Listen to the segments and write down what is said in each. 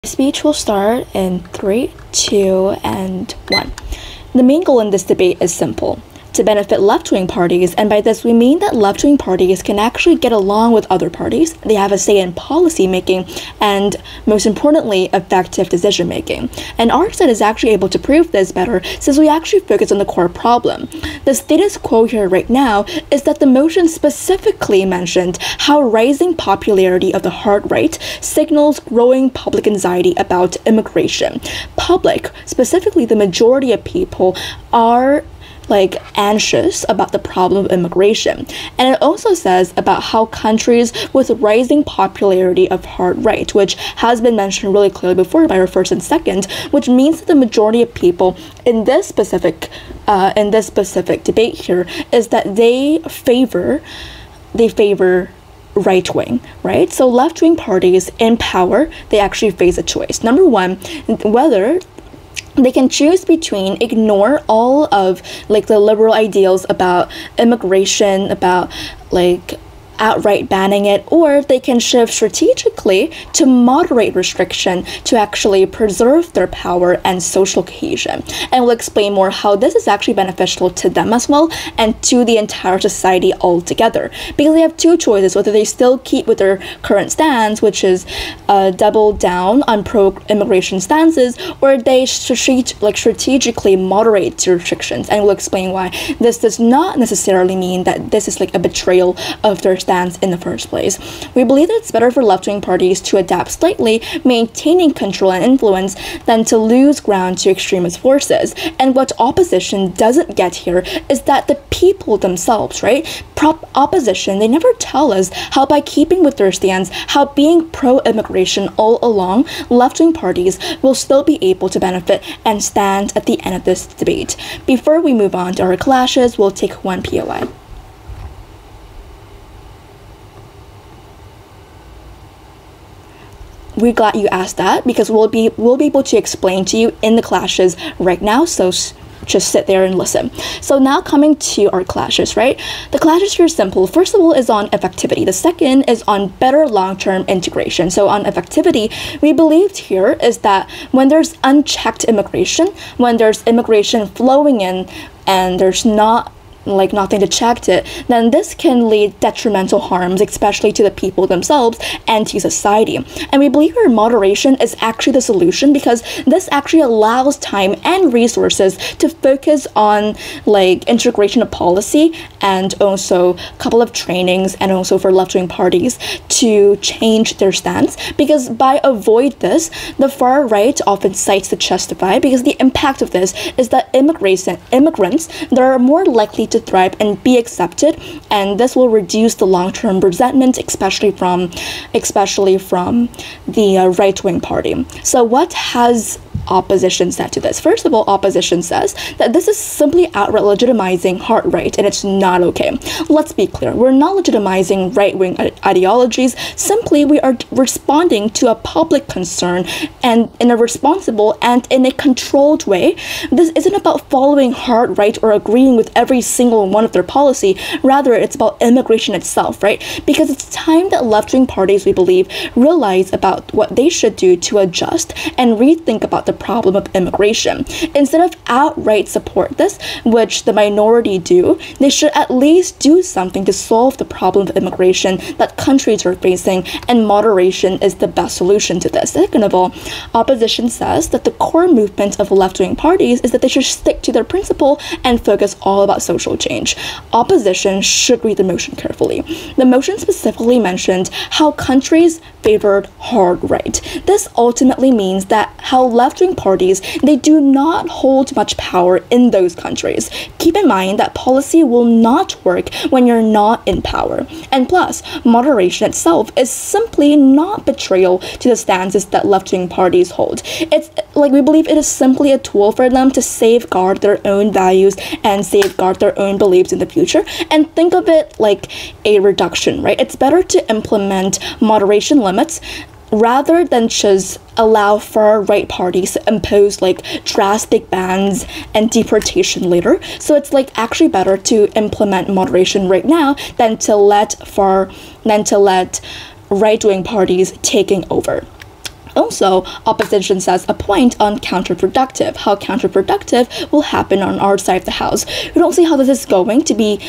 Speech will start in 3, 2, and 1. The main goal in this debate is simple: to benefit left-wing parties, and by this we mean that left-wing parties can actually get along with other parties, they have a say in policy making, and most importantly, effective decision making. And our side is actually able to prove this better since we actually focus on the core problem. The status quo here right now is that the motion specifically mentioned how rising popularity of the hard right signals growing public anxiety about immigration. Public, specifically the majority of people, are anxious about the problem of immigration. And it also says about how countries with rising popularity of hard right, which has been mentioned really clearly before by our first and second, which means that the majority of people in this specific debate here is that they favor right-wing, right? So left-wing parties in power, they actually face a choice. Number one, whether they can choose between ignore all of the liberal ideals about immigration, about outright banning it, or they can shift strategically to moderate restriction to actually preserve their power and social cohesion. And we'll explain more how this is actually beneficial to them as well and to the entire society altogether, because they have two choices: whether they still keep with their current stance, which is double down on pro-immigration stances, or they strategically moderate the restrictions. And we'll explain why this does not necessarily mean that this is a betrayal of their stance in the first place. We believe that it's better for left-wing parties to adapt slightly, maintaining control and influence, than to lose ground to extremist forces. And what opposition doesn't get here is that the people themselves, right? Opposition, they never tell us how by keeping with their stance, how being pro-immigration all along, left-wing parties will still be able to benefit and stand at the end of this debate. Before we move on to our clashes, we'll take one POI. We're glad you asked that, because we'll be able to explain to you in the clashes right now, so just sit there and listen. So now coming to our clashes, right? The clashes here are simple. First of all is on effectivity. The second is on better long-term integration. So on effectivity, we believed here is that when there's unchecked immigration, when there's immigration flowing in and there's nothing to check it, then this can lead detrimental harms, especially to the people themselves and to society. And we believe our moderation is actually the solution, because this actually allows time and resources to focus on integration of policy, and also a couple of trainings, and also for left-wing parties to change their stance, because by avoid this, the far right often cites to justify, because the impact of this is that immigrants, they're more likely to thrive and be accepted, and this will reduce the long-term resentment, especially from the right-wing party. So what has opposition said to this? First of all, opposition says that this is simply outright legitimizing hard right, and it's not okay. Let's be clear, we're not legitimizing right-wing ideologies, simply we are responding to a public concern, and in a responsible and in a controlled way. This isn't about following hard right or agreeing with every single one of their policy, rather it's about immigration itself, right? Because it's time that left-wing parties, we believe, realize about what they should do to adjust and rethink about the problem of immigration. Instead of outright support this, which the minority do, they should at least do something to solve the problem of immigration that countries are facing, and moderation is the best solution to this. Second of all, opposition says that the core movement of left-wing parties is that they should stick to their principle and focus all about social change. Opposition should read the motion carefully. The motion specifically mentioned how countries favored hard right. This ultimately means that how left-wing parties, they do not hold much power in those countries. Keep in mind that policy will not work when you're not in power. And plus, moderation itself is simply not betrayal to the stances that left-wing parties hold. It's we believe it is simply a tool for them to safeguard their own values and safeguard their own beliefs in the future. And think of it like a reduction, right? It's better to implement moderation limits rather than just allow far-right parties to impose drastic bans and deportation later. So it's actually better to implement moderation right now than to let right-wing parties taking over. Also, opposition says a point on counterproductive, how counterproductive will happen on our side of the house. We don't see how this is going to be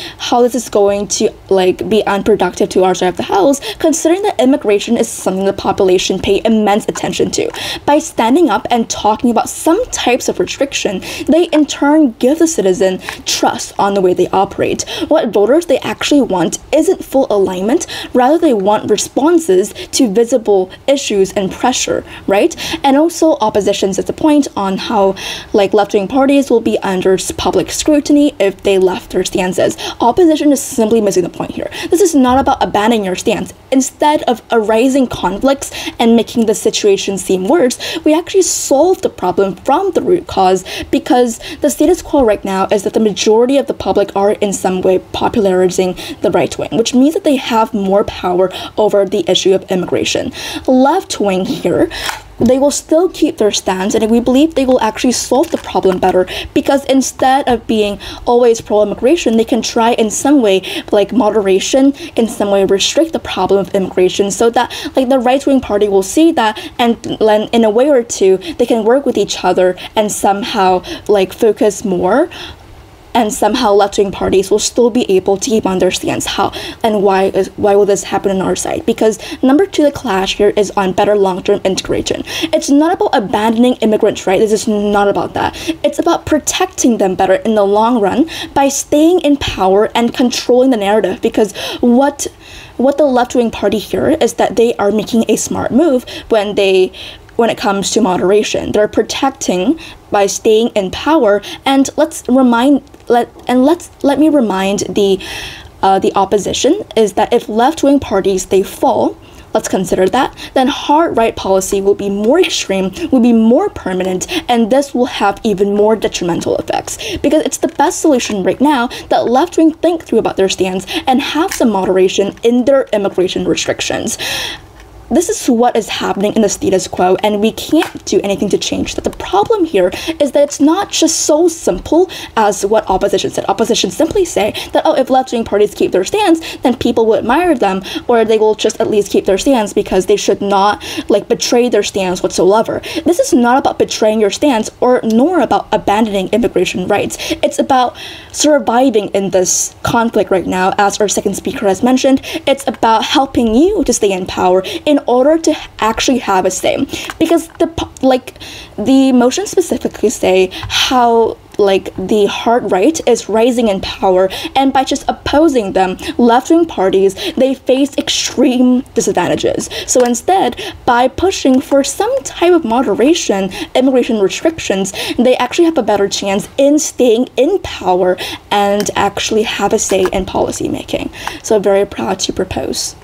be unproductive to our side of the house, considering that immigration is something the population pay immense attention to. By standing up and talking about some types of restriction, they in turn give the citizen trust on the way they operate. What voters they actually want isn't full alignment, rather they want responses to visible issues and pressure, right? And also opposition sets a point on how left-wing parties will be under public scrutiny if they left their stances. Opposition is simply missing the point here. This is not about abandoning your stance. Instead of arising conflicts and making the situation seem worse, we actually solve the problem from the root cause, because the status quo right now is that the majority of the public are in some way popularizing the right wing, which means that they have more power over the issue of immigration. Left wing here, they will still keep their stance, and we believe they will actually solve the problem better, because instead of being always pro-immigration, they can try in some way moderation, in some way restrict the problem of immigration, so that the right-wing party will see that, and then in a way or two they can work with each other and somehow focus more, and somehow left-wing parties will still be able to keep on their stance. How and why will this happen on our side? Because number two, the clash here is on better long-term integration. It's not about abandoning immigrants, right? This is not about that. It's about protecting them better in the long run by staying in power and controlling the narrative. Because what the left-wing party here is that they are making a smart move when it comes to moderation. They're protecting by staying in power, and let me remind the opposition is that if left-wing parties they fall, let's consider that, then hard-right policy will be more extreme, will be more permanent, and this will have even more detrimental effects. Because it's the best solution right now that left-wing think through about their stance and have some moderation in their immigration restrictions. This is what is happening in the status quo, and we can't do anything to change that. The problem here is that it's not just so simple as what opposition said. Opposition simply say that, oh, if left-wing parties keep their stance, then people will admire them, or they will just at least keep their stance because they should not betray their stance whatsoever. This is not about betraying your stance nor about abandoning immigration rights. It's about surviving in this conflict right now. As our second speaker has mentioned, it's about helping you to stay in power in order to actually have a say, because the motion specifically say how the hard right is rising in power, and by just opposing them, left-wing parties they face extreme disadvantages. So instead, by pushing for some type of moderation, immigration restrictions, they actually have a better chance in staying in power and actually have a say in policy making. So very proud to propose.